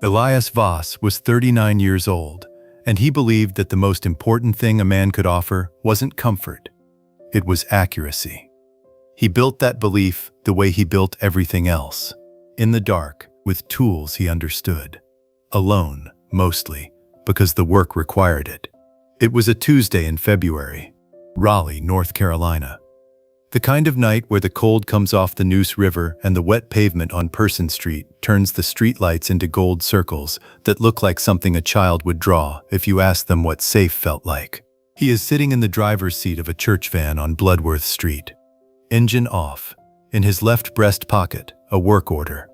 Elias Voss was 39 years old, and he believed that the most important thing a man could offer wasn't comfort. It was accuracy. He built that belief the way he built everything else. In the dark, with tools he understood. Alone, mostly, because the work required it. It was a Tuesday in February, Raleigh, North Carolina. The kind of night where the cold comes off the Neuse River and the wet pavement on Person Street turns the streetlights into gold circles that look like something a child would draw if you asked them what safe felt like. He is sitting in the driver's seat of a church van on Bloodworth Street. Engine off. In his left breast pocket, a work order.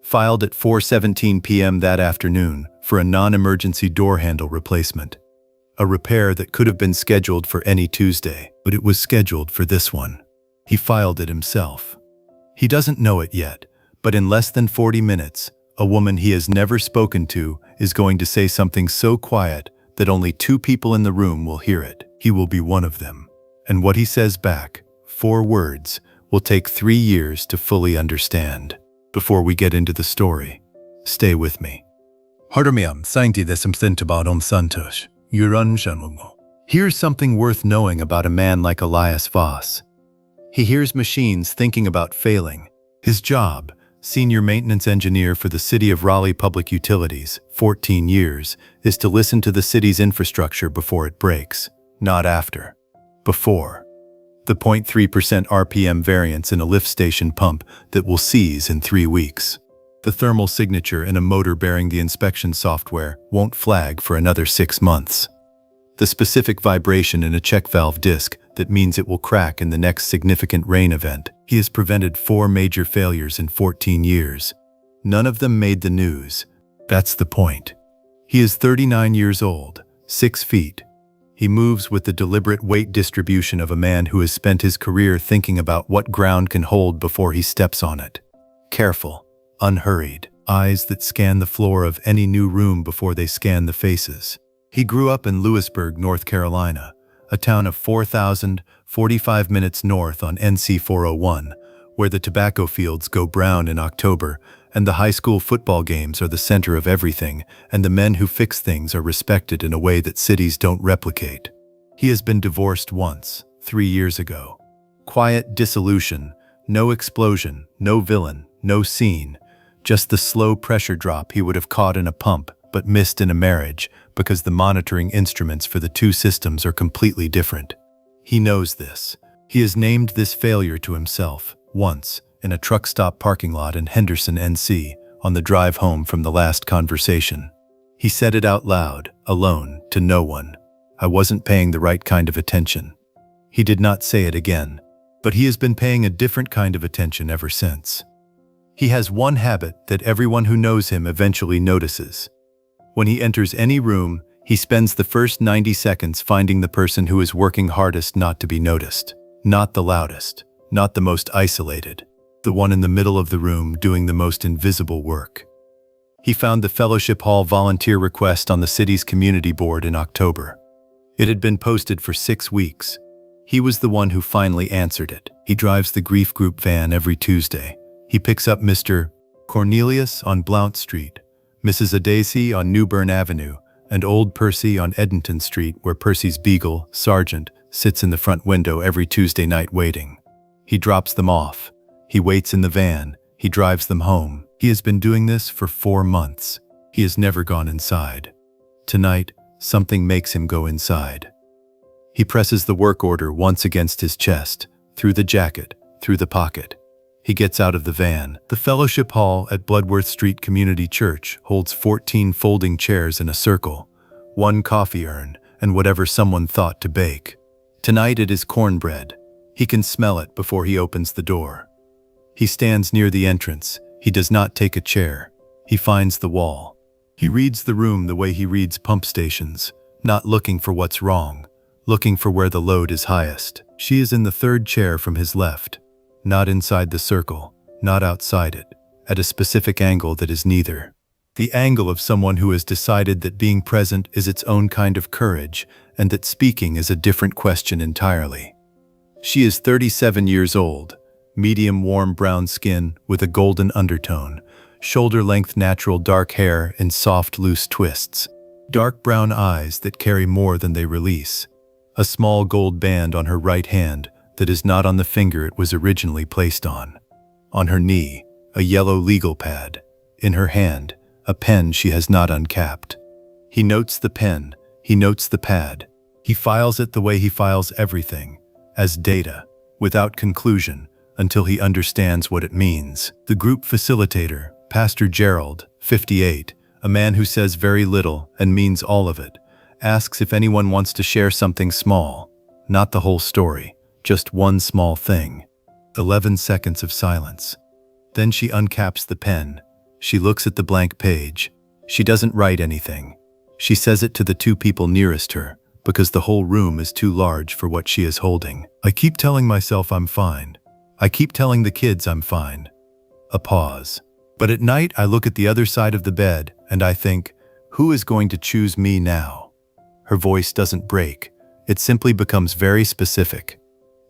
Filed at 4:17 p.m. that afternoon for a non-emergency door handle replacement. A repair that could have been scheduled for any Tuesday, but it was scheduled for this one. He filed it himself. He doesn't know it yet, but in less than 40 minutes, a woman he has never spoken to is going to say something so quiet that only 2 people in the room will hear it. He will be one of them. And what he says back, 4 words, will take 3 years to fully understand. Before we get into the story, stay with me. Here's something worth knowing about a man like Elias Voss. He hears machines thinking about failing. His job, senior maintenance engineer for the City of Raleigh Public Utilities, 14 years, is to listen to the city's infrastructure before it breaks, not after. Before. The 0.3% RPM variance in a lift station pump that will seize in 3 weeks. The thermal signature in a motor bearing the inspection software won't flag for another 6 months. The specific vibration in a check valve disc that means it will crack in the next significant rain event. He has prevented 4 major failures in 14 years. None of them made the news. That's the point. He is 39 years old, 6 feet. He moves with the deliberate weight distribution of a man who has spent his career thinking about what ground can hold before he steps on it. Careful, unhurried, eyes that scan the floor of any new room before they scan the faces. He grew up in Lewisburg, North Carolina, a town of 4,000, 45 minutes north on NC 401, where the tobacco fields go brown in October, and the high school football games are the center of everything, and the men who fix things are respected in a way that cities don't replicate. He has been divorced once, 3 years ago. Quiet dissolution, no explosion, no villain, no scene, just the slow pressure drop he would have caught in a pump, but missed in a marriage, because the monitoring instruments for the 2 systems are completely different. He knows this. He has named this failure to himself, once, in a truck stop parking lot in Henderson, NC, on the drive home from the last conversation. He said it out loud, alone, to no one. I wasn't paying the right kind of attention. He did not say it again, but he has been paying a different kind of attention ever since. He has one habit that everyone who knows him eventually notices. When he enters any room, he spends the first 90 seconds finding the person who is working hardest not to be noticed. Not the loudest, not the most isolated, the one in the middle of the room doing the most invisible work. He found the Fellowship Hall volunteer request on the city's community board in October. It had been posted for 6 weeks. He was the one who finally answered it. He drives the grief group van every Tuesday. He picks up Mr. Cornelius on Blount Street, Mrs. Adacy on New Bern Avenue, and old Percy on Edenton Street, where Percy's beagle, Sergeant, sits in the front window every Tuesday night waiting. He drops them off. He waits in the van. He drives them home. He has been doing this for 4 months. He has never gone inside. Tonight, something makes him go inside. He presses the work order once against his chest, through the jacket, through the pocket. He gets out of the van. The Fellowship Hall at Bloodworth Street Community Church holds 14 folding chairs in a circle, 1 coffee urn, and whatever someone thought to bake. Tonight it is cornbread. He can smell it before he opens the door. He stands near the entrance. He does not take a chair. He finds the wall. He reads the room the way he reads pump stations, not looking for what's wrong, looking for where the load is highest. She is in the 3rd chair from his left. Not inside the circle, not outside it, at a specific angle that is neither. The angle of someone who has decided that being present is its own kind of courage, and that speaking is a different question entirely. She is 37 years old, medium warm brown skin with a golden undertone. shoulder-length natural dark hair in soft, loose twists. Dark brown eyes that carry more than they release. A small gold band on her right hand that is not on the finger it was originally placed on. On her knee, a yellow legal pad. In her hand, a pen she has not uncapped. He notes the pen, he notes the pad. He files it the way he files everything, as data, without conclusion, until he understands what it means. The group facilitator, Pastor Gerald, 58, a man who says very little and means all of it, asks if anyone wants to share something small, not the whole story, just one small thing. 11 seconds of silence. Then she uncaps the pen. She looks at the blank page. She doesn't write anything. She says it to the two people nearest her, because the whole room is too large for what she is holding. I keep telling myself I'm fine. I keep telling the kids I'm fine. A pause. But at night I look at the other side of the bed and I think, who is going to choose me now? Her voice doesn't break. It simply becomes very specific.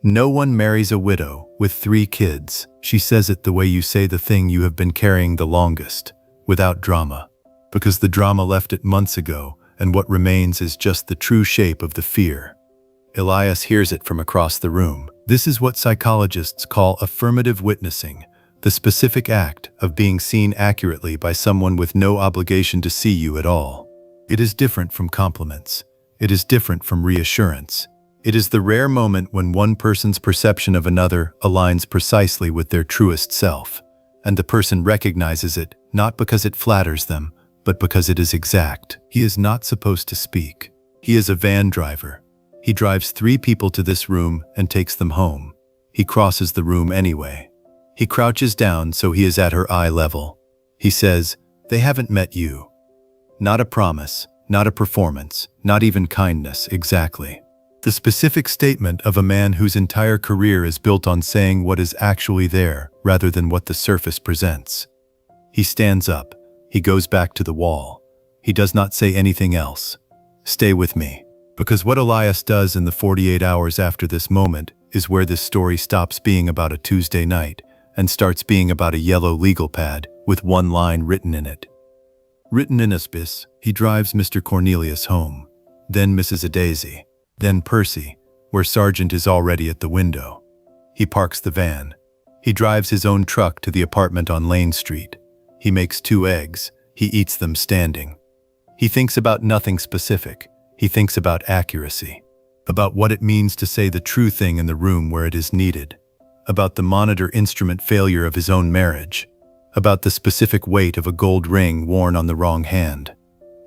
No one marries a widow with 3 kids. She says it the way you say the thing you have been carrying the longest, without drama. Because the drama left it months ago, and what remains is just the true shape of the fear. Elias hears it from across the room. This is what psychologists call affirmative witnessing, the specific act of being seen accurately by someone with no obligation to see you at all. It is different from compliments. It is different from reassurance. It is the rare moment when one person's perception of another aligns precisely with their truest self, and the person recognizes it not because it flatters them, but because it is exact. He is not supposed to speak. He is a van driver. He drives 3 people to this room and takes them home. He crosses the room anyway. He crouches down so he is at her eye level. He says, "They haven't met you." Not a promise, not a performance, not even kindness, exactly. The specific statement of a man whose entire career is built on saying what is actually there rather than what the surface presents. He stands up. He goes back to the wall. He does not say anything else. Stay with me. Because what Elias does in the 48 hours after this moment is where this story stops being about a Tuesday night and starts being about a yellow legal pad with one line written in it. Written in Aspis, he drives Mr. Cornelius home, then Mrs. Adaisy, then Percy, where Sargent is already at the window. He parks the van. He drives his own truck to the apartment on Lane Street. He makes 2 eggs. He eats them standing. He thinks about nothing specific. He thinks about accuracy, about what it means to say the true thing in the room where it is needed, about the monitor instrument failure of his own marriage, about the specific weight of a gold ring worn on the wrong hand.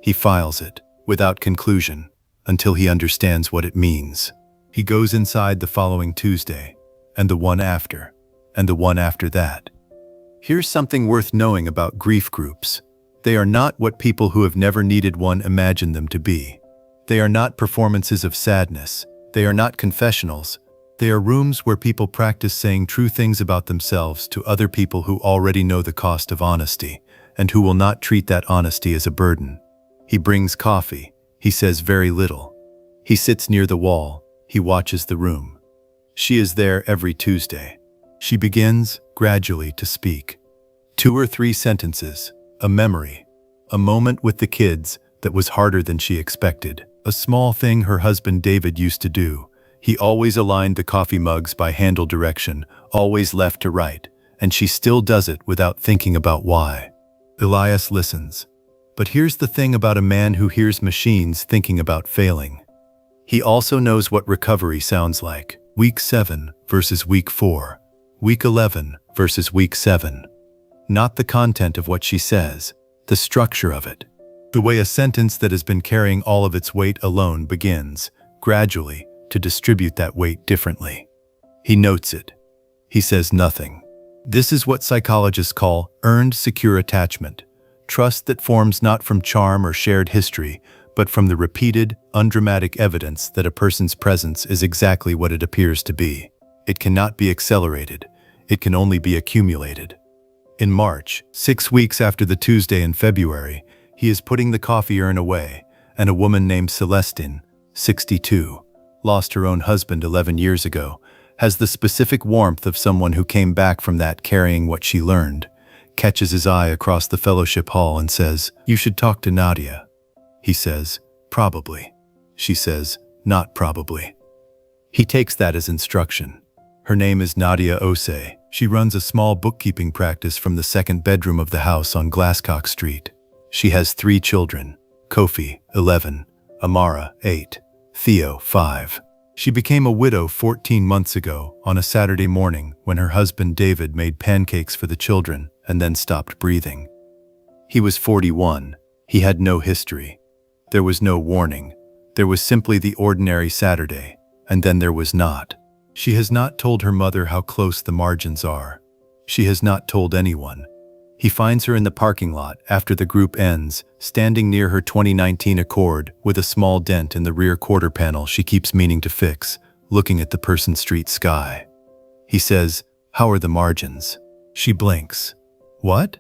He files it, without conclusion, until he understands what it means. He goes inside the following Tuesday, and the one after, and the one after that. Here's something worth knowing about grief groups. They are not what people who have never needed one imagine them to be. They are not performances of sadness. They are not confessionals. They are rooms where people practice saying true things about themselves to other people who already know the cost of honesty, and who will not treat that honesty as a burden. He brings coffee. He says very little. He sits near the wall. He watches the room. She is there every Tuesday. She begins, gradually, to speak. 2 or 3 sentences, a memory, a moment with the kids that was harder than she expected. A small thing her husband David used to do. He always aligned the coffee mugs by handle direction, always left to right, and she still does it without thinking about why. Elias listens. But here's the thing about a man who hears machines thinking about failing. He also knows what recovery sounds like. Week 7 versus week 4. Week 11 versus week 7. Not the content of what she says, the structure of it. The way a sentence that has been carrying all of its weight alone begins, gradually, to distribute that weight differently. He notes it. He says nothing. This is what psychologists call earned secure attachment, trust that forms not from charm or shared history, but from the repeated, undramatic evidence that a person's presence is exactly what it appears to be. It cannot be accelerated. It can only be accumulated. In March, 6 weeks after the Tuesday in February, he is putting the coffee urn away, and a woman named Celestine, 62, lost her own husband 11 years ago, has the specific warmth of someone who came back from that carrying what she learned, catches his eye across the fellowship hall and says, "You should talk to Nadia." He says, "Probably." She says, "Not probably." He takes that as instruction. Her name is Nadia Osei. She runs a small bookkeeping practice from the second bedroom of the house on Glasscock Street. She has 3 children, Kofi, 11, Amara, 8, Theo, 5. She became a widow 14 months ago on a Saturday morning when her husband David made pancakes for the children and then stopped breathing. He was 41. He had no history. There was no warning. There was simply the ordinary Saturday, and then there was not. She has not told her mother how close the margins are. She has not told anyone. He finds her in the parking lot after the group ends, standing near her 2019 Accord with a small dent in the rear quarter panel she keeps meaning to fix, looking at the Person Street sky. He says, "How are the margins?" She blinks. "What?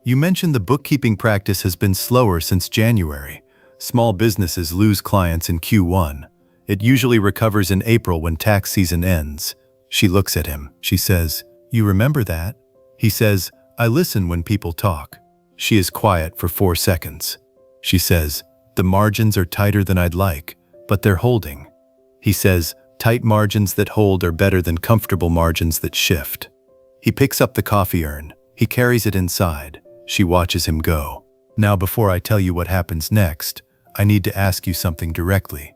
You mentioned the bookkeeping practice has been slower since January. Small businesses lose clients in Q1. It usually recovers in April when tax season ends." She looks at him. She says, "You remember that?" He says, "I listen when people talk." She is quiet for 4 seconds. She says, "The margins are tighter than I'd like, but they're holding." He says, "Tight margins that hold are better than comfortable margins that shift." He picks up the coffee urn. He carries it inside. She watches him go. "Now, before I tell you what happens next, I need to ask you something directly.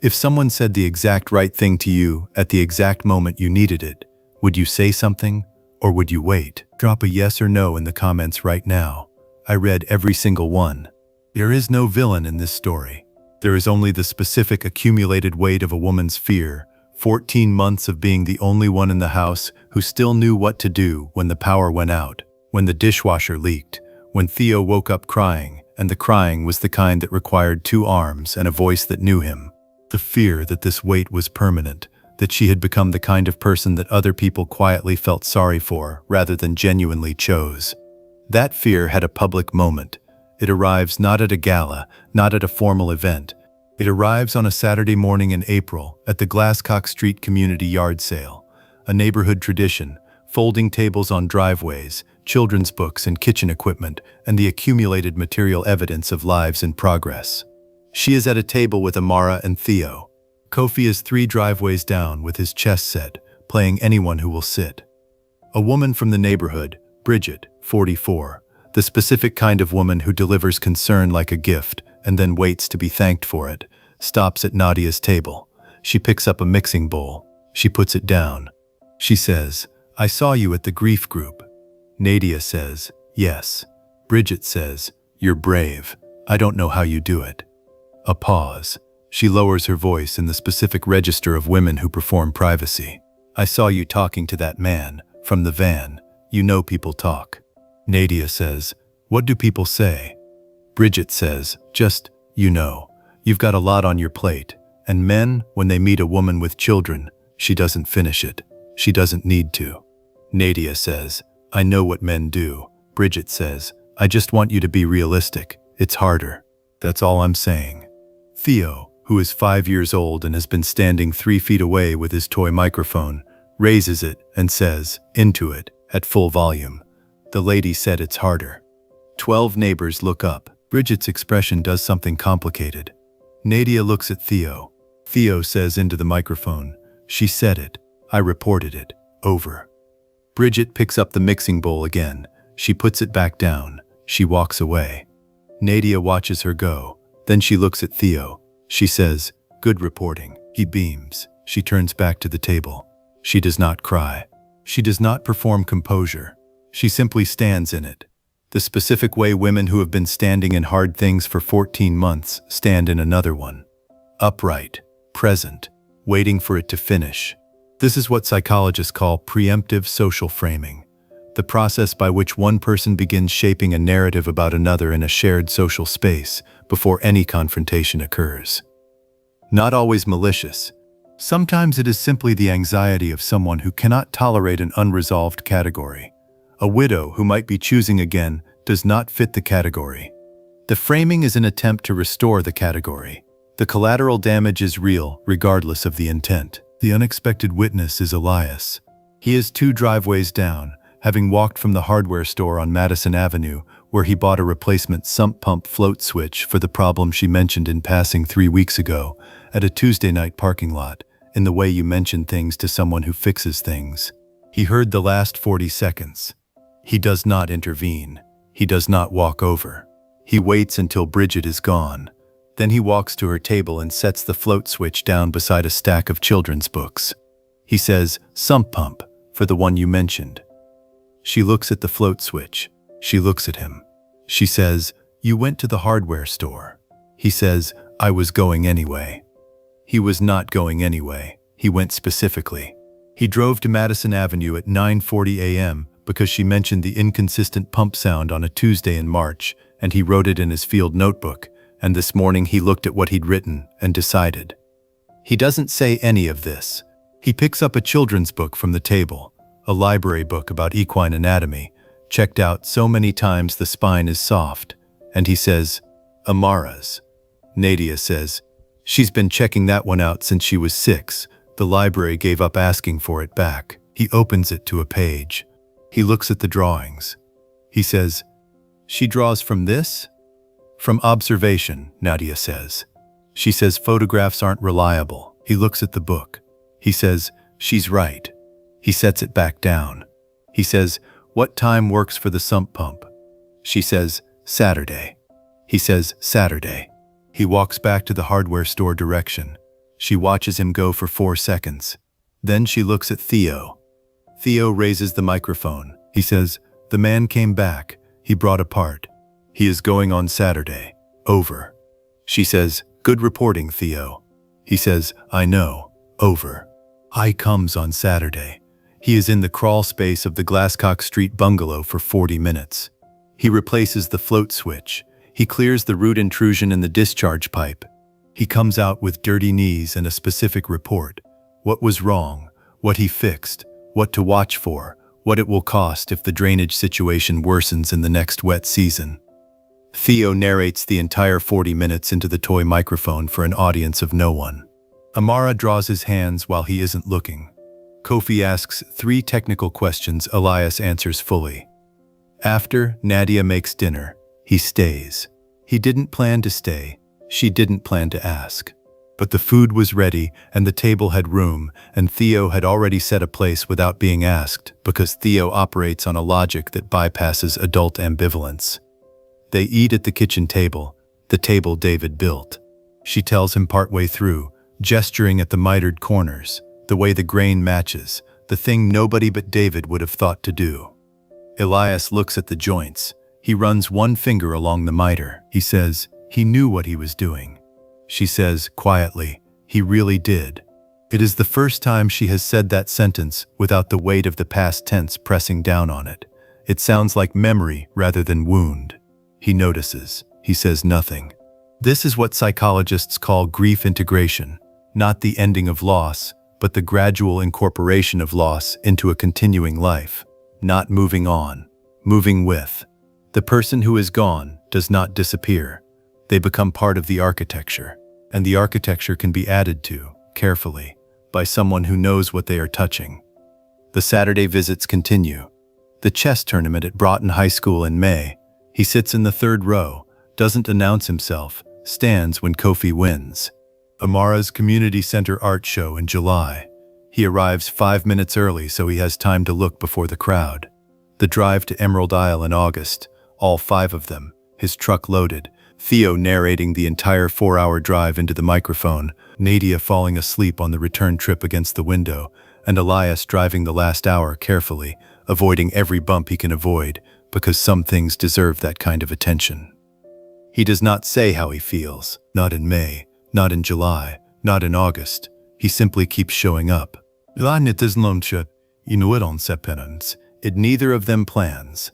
If someone said the exact right thing to you at the exact moment you needed it, would you say something, or would you wait? Drop a yes or no in the comments right now. I read every single one. There is no villain in this story. There is only the specific accumulated weight of a woman's fear, 14 months of being the only one in the house who still knew what to do when the power went out, when the dishwasher leaked, when Theo woke up crying, and the crying was the kind that required 2 arms and a voice that knew him. The fear that this weight was permanent, that she had become the kind of person that other people quietly felt sorry for rather than genuinely chose. That fear had a public moment. It arrives not at a gala, not at a formal event. It arrives on a Saturday morning in April at the Glasscock Street Community Yard Sale, a neighborhood tradition, folding tables on driveways, children's books and kitchen equipment, and the accumulated material evidence of lives in progress. She is at a table with Amara and Theo. Kofi is 3 driveways down with his chess set, playing anyone who will sit. A woman from the neighborhood, Bridget, 44, the specific kind of woman who delivers concern like a gift and then waits to be thanked for it, stops at Nadia's table. She picks up a mixing bowl. She puts it down. She says, "I saw you at the grief group." Nadia says, "Yes." Bridget says, "You're brave. I don't know how you do it." A pause. She lowers her voice in the specific register of women who perform privacy. "I saw you talking to that man, from the van. You know people talk." Nadia says, "What do people say?" Bridget says, "Just, you know, you've got a lot on your plate. And men, when they meet a woman with children, she doesn't finish it. She doesn't need to." Nadia says, "I know what men do." Bridget says, "I just want you to be realistic. It's harder. That's all I'm saying." Theo, who is 5 years old and has been standing 3 feet away with his toy microphone, raises it and says, into it, at full volume, "The lady said it's harder." 12 neighbors look up. Bridget's expression does something complicated. Nadia looks at Theo. Theo says into the microphone, "She said it. I reported it. Over." Bridget picks up the mixing bowl again. She puts it back down. She walks away. Nadia watches her go. Then she looks at Theo. She says, "Good reporting." He beams. She turns back to the table. She does not cry. She does not perform composure. She simply stands in it. The specific way women who have been standing in hard things for 14 months stand in another one. Upright, present, waiting for it to finish. This is what psychologists call preemptive social framing, the process by which one person begins shaping a narrative about another in a shared social space before any confrontation occurs. Not always malicious. Sometimes it is simply the anxiety of someone who cannot tolerate an unresolved category. A widow who might be choosing again does not fit the category. The framing is an attempt to restore the category. The collateral damage is real, regardless of the intent. The unexpected witness is Elias. He is 2 driveways down, having walked from the hardware store on Madison Avenue, where he bought a replacement sump pump float switch for the problem she mentioned in passing 3 weeks ago, at a Tuesday night parking lot, in the way you mention things to someone who fixes things. He heard the last 40 seconds. He does not intervene. He does not walk over. He waits until Bridget is gone. Then he walks to her table and sets the float switch down beside a stack of children's books. He says, "Sump pump, for the one you mentioned." She looks at the float switch. She looks at him. She says, "You went to the hardware store." He says, "I was going anyway." He was not going anyway. He went specifically. He drove to Madison Avenue at 9:40 a.m. because she mentioned the inconsistent pump sound on a Tuesday in March, and he wrote it in his field notebook, and this morning he looked at what he'd written and decided. He doesn't say any of this. He picks up a children's book from the table, a library book about equine anatomy, checked out so many times the spine is soft, and he says, "Amara's." Nadia says, "She's been checking that one out since she was 6. The library gave up asking for it back." He opens it to a page. He looks at the drawings. He says, "She draws from this?" "From observation," Nadia says. She says photographs aren't reliable. He looks at the book. He says, "She's right." He sets it back down. He says, "What time works for the sump pump?" She says, "Saturday." He says, "Saturday." He walks back to the hardware store direction. She watches him go for 4 seconds. Then she looks at Theo. Theo raises the microphone. He says, "The man came back. He brought a part. He is going on Saturday. Over." She says, "Good reporting, Theo." He says, "I know. Over." I comes on Saturday. He is in the crawl space of the Glasscock Street bungalow for 40 minutes. He replaces the float switch. He clears the root intrusion in the discharge pipe. He comes out with dirty knees and a specific report. What was wrong, what he fixed, what to watch for, what it will cost if the drainage situation worsens in the next wet season. Theo narrates the entire 40 minutes into the toy microphone for an audience of no one. Amara draws his hands while he isn't looking. Kofi asks 3 technical questions. Elias answers fully. After, Nadia makes dinner. He stays. He didn't plan to stay. She didn't plan to ask. But the food was ready, and the table had room, and Theo had already set a place without being asked, because Theo operates on a logic that bypasses adult ambivalence. They eat at the kitchen table, the table David built. She tells him partway through, gesturing at the mitered corners, the way the grain matches, the thing nobody but David would have thought to do. Elias looks at the joints. He runs one finger along the miter. He says, he knew what he was doing. She says, quietly, he really did. It is the first time she has said that sentence without the weight of the past tense pressing down on it. It sounds like memory rather than wound. He notices. He says nothing. This is what psychologists call grief integration, not the ending of loss, but the gradual incorporation of loss into a continuing life, not moving on, moving with. The person who is gone does not disappear. They become part of the architecture, and the architecture can be added to, carefully, by someone who knows what they are touching. The Saturday visits continue. The chess tournament at Broughton High School in May. He sits in the 3rd row, doesn't announce himself, stands when Kofi wins. Amara's community center art show in July. He arrives 5 minutes early so he has time to look before the crowd. The drive to Emerald Isle in August, all 5 of them, his truck loaded, Theo narrating the entire 4-hour drive into the microphone, Nadia falling asleep on the return trip against the window, and Elias driving the last hour carefully, avoiding every bump he can avoid, because some things deserve that kind of attention. He does not say how he feels, not in May, not in July, not in August. He simply keeps showing up. It neither of them plans.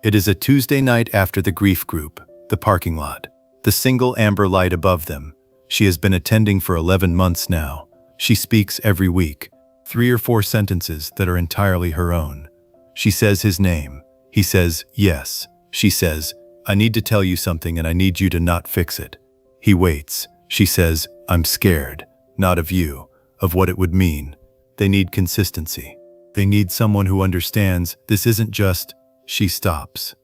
It is a Tuesday night after the grief group, the parking lot, the single amber light above them. She has been attending for 11 months now. She speaks every week, 3 or 4 sentences that are entirely her own. She says his name. He says, yes. She says, I need to tell you something and I need you to not fix it. He waits. She says, I'm scared, not of you, of what it would mean. They need consistency. They need someone who understands this isn't just, she stops.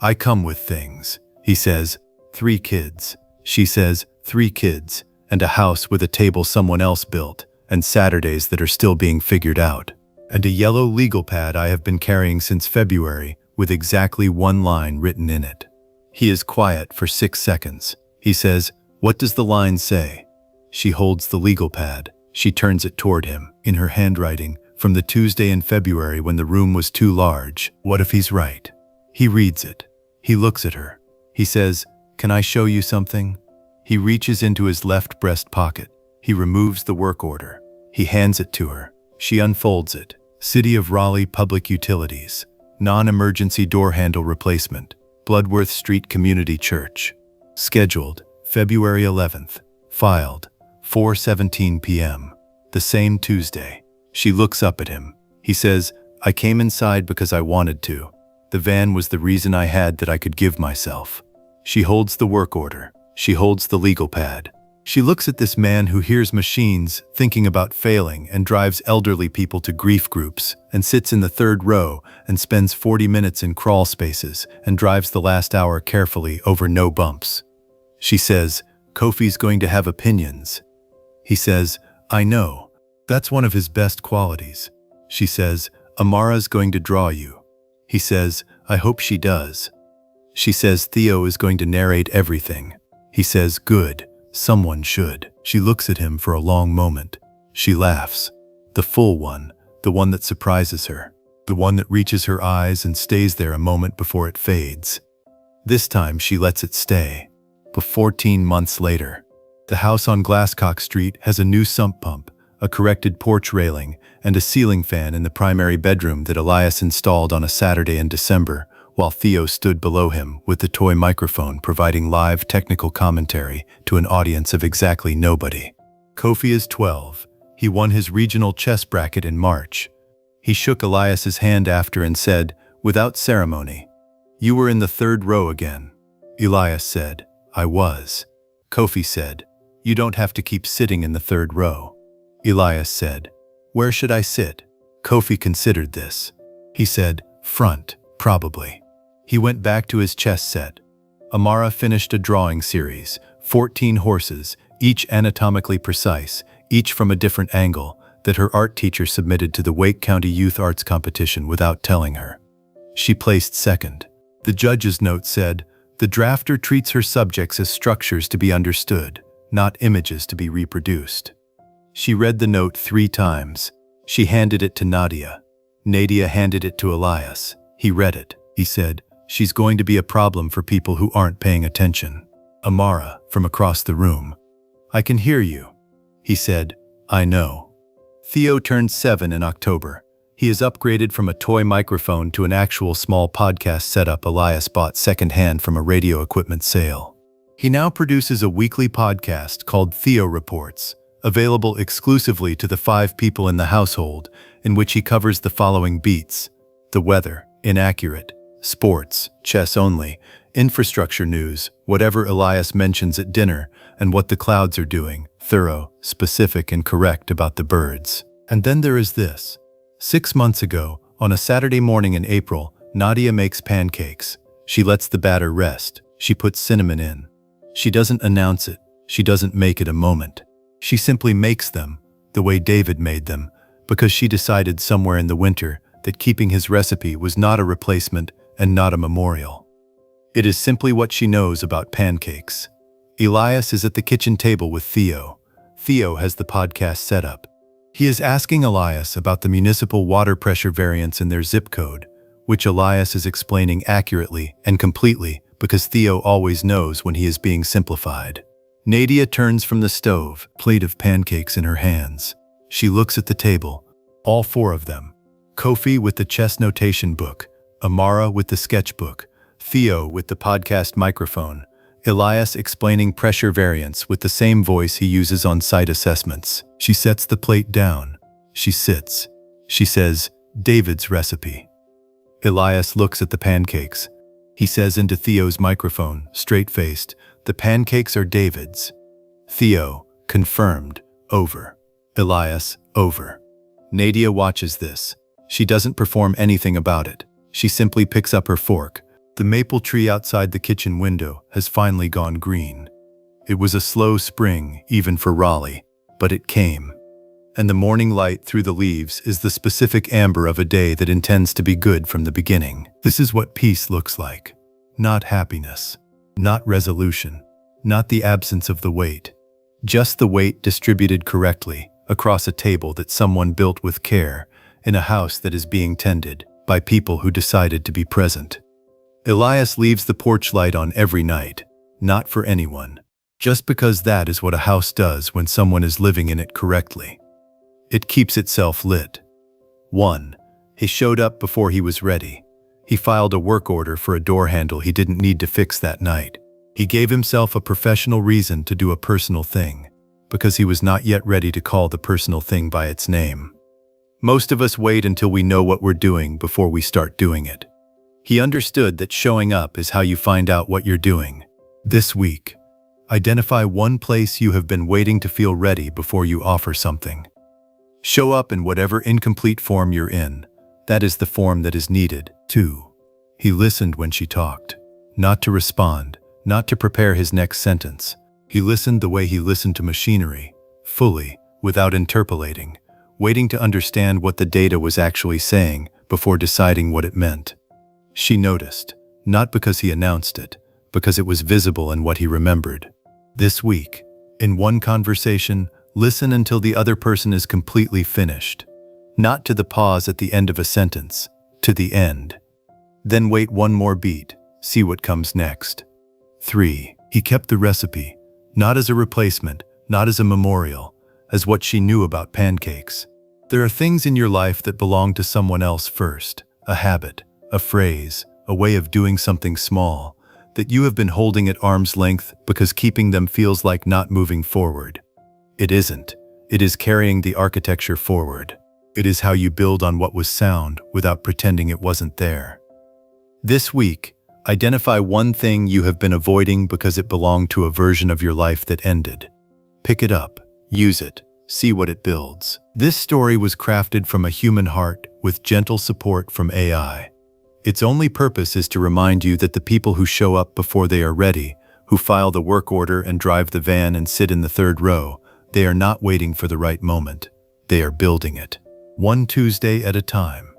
I come with things. He says, 3 kids. She says, 3 kids, and a house with a table someone else built, and Saturdays that are still being figured out. And a yellow legal pad I have been carrying since February with exactly 1 line written in it. He is quiet for 6 seconds. He says, what does the line say? She holds the legal pad. She turns it toward him, in her handwriting, from the Tuesday in February when the room was too large. What if he's right? He reads it. He looks at her. He says, can I show you something? He reaches into his left breast pocket. He removes the work order. He hands it to her. She unfolds it. City of Raleigh Public Utilities. Non-emergency door handle replacement. Bloodworth Street Community Church. Scheduled February 11th. Filed 4:17 p.m. The same Tuesday. She looks up at him. He says, I came inside because I wanted to. The van was the reason I had that I could give myself. She holds the work order. She holds the legal pad. She looks at this man who hears machines, thinking about failing, and drives elderly people to grief groups, and sits in the 3rd row, and spends 40 minutes in crawl spaces, and drives the last hour carefully over no bumps. She says, Kofi's going to have opinions. He says, I know. That's one of his best qualities. She says, Amara's going to draw you. He says, I hope she does. She says Theo is going to narrate everything. He says, good, someone should. She looks at him for a long moment. She laughs. The full one, the one that surprises her. The one that reaches her eyes and stays there a moment before it fades. This time she lets it stay. But 14 months later, the house on Glasscock Street has a new sump pump, a corrected porch railing, and a ceiling fan in the primary bedroom that Elias installed on a Saturday in December, while Theo stood below him with the toy microphone providing live technical commentary to an audience of exactly nobody. Kofi is 12. He won his regional chess bracket in March. He shook Elias's hand after and said, without ceremony, you were in the 3rd row again. Elias said, I was. Kofi said, you don't have to keep sitting in the 3rd row. Elias said, where should I sit? Kofi considered this. He said, front, probably. He went back to his chess set. Amara finished a drawing series, 14 horses, each anatomically precise, each from a different angle, that her art teacher submitted to the Wake County Youth Arts Competition without telling her. She placed 2nd. The judge's note said, the drafter treats her subjects as structures to be understood, not images to be reproduced. She read the note 3 times. She handed it to Nadia. Nadia handed it to Elias. He read it. He said, she's going to be a problem for people who aren't paying attention. Amara, from across the room. I can hear you. He said, I know. Theo turned 7 in October. He is upgraded from a toy microphone to an actual small podcast setup Elias bought secondhand from a radio equipment sale. He now produces a weekly podcast called Theo Reports, available exclusively to the 5 people in the household, in which he covers the following beats: the weather, inaccurate; sports, chess only; infrastructure news, whatever Elias mentions at dinner; and what the clouds are doing, thorough, specific, and correct about the birds. And then there is this. 6 months ago, on a Saturday morning in April, Nadia makes pancakes. She lets the batter rest. She puts cinnamon in. She doesn't announce it. She doesn't make it a moment. She simply makes them, the way David made them, because she decided somewhere in the winter that keeping his recipe was not a replacement and not a memorial. It is simply what she knows about pancakes. Elias is at the kitchen table with Theo. Theo has the podcast set up. He is asking Elias about the municipal water pressure variance in their zip code, which Elias is explaining accurately and completely because Theo always knows when he is being simplified. Nadia turns from the stove, plate of pancakes in her hands. She looks at the table, all 4 of them. Kofi with the chess notation book, Amara with the sketchbook, Theo with the podcast microphone, Elias explaining pressure variance with the same voice he uses on site assessments. She sets the plate down. She sits. She says, David's recipe. Elias looks at the pancakes. He says into Theo's microphone, straight-faced, the pancakes are David's. Theo, confirmed, over. Elias, over. Nadia watches this. She doesn't perform anything about it. She simply picks up her fork. The maple tree outside the kitchen window has finally gone green. It was a slow spring, even for Raleigh, but it came. And the morning light through the leaves is the specific amber of a day that intends to be good from the beginning. This is what peace looks like. Not happiness, not resolution, not the absence of the weight. Just the weight distributed correctly across a table that someone built with care in a house that is being tended by people who decided to be present. Elias leaves the porch light on every night, not for anyone, just because that is what a house does when someone is living in it correctly. It keeps itself lit. 1. He showed up before he was ready. He filed a work order for a door handle he didn't need to fix that night. He gave himself a professional reason to do a personal thing, because he was not yet ready to call the personal thing by its name. Most of us wait until we know what we're doing before we start doing it. He understood that showing up is how you find out what you're doing. This week, identify one place you have been waiting to feel ready before you offer something. Show up in whatever incomplete form you're in. That is the form that is needed. 2. He listened when she talked, not to respond, not to prepare his next sentence. He listened the way he listened to machinery, fully, without interpolating, waiting to understand what the data was actually saying before deciding what it meant. She noticed, not because he announced it, because it was visible in what he remembered. This week, in one conversation, listen until the other person is completely finished. Not to the pause at the end of a sentence, to the end. Then wait one more beat, see what comes next. 3. He kept the recipe, not as a replacement, not as a memorial, as what she knew about pancakes. There are things in your life that belong to someone else first, a habit, a phrase, a way of doing something small, that you have been holding at arm's length because keeping them feels like not moving forward. It isn't. It is carrying the architecture forward. It is how you build on what was sound without pretending it wasn't there. This week, identify one thing you have been avoiding because it belonged to a version of your life that ended. Pick it up, use it, see what it builds. This story was crafted from a human heart with gentle support from AI. Its only purpose is to remind you that the people who show up before they are ready, who file the work order and drive the van and sit in the third row, they are not waiting for the right moment. They are building it. One Tuesday at a time.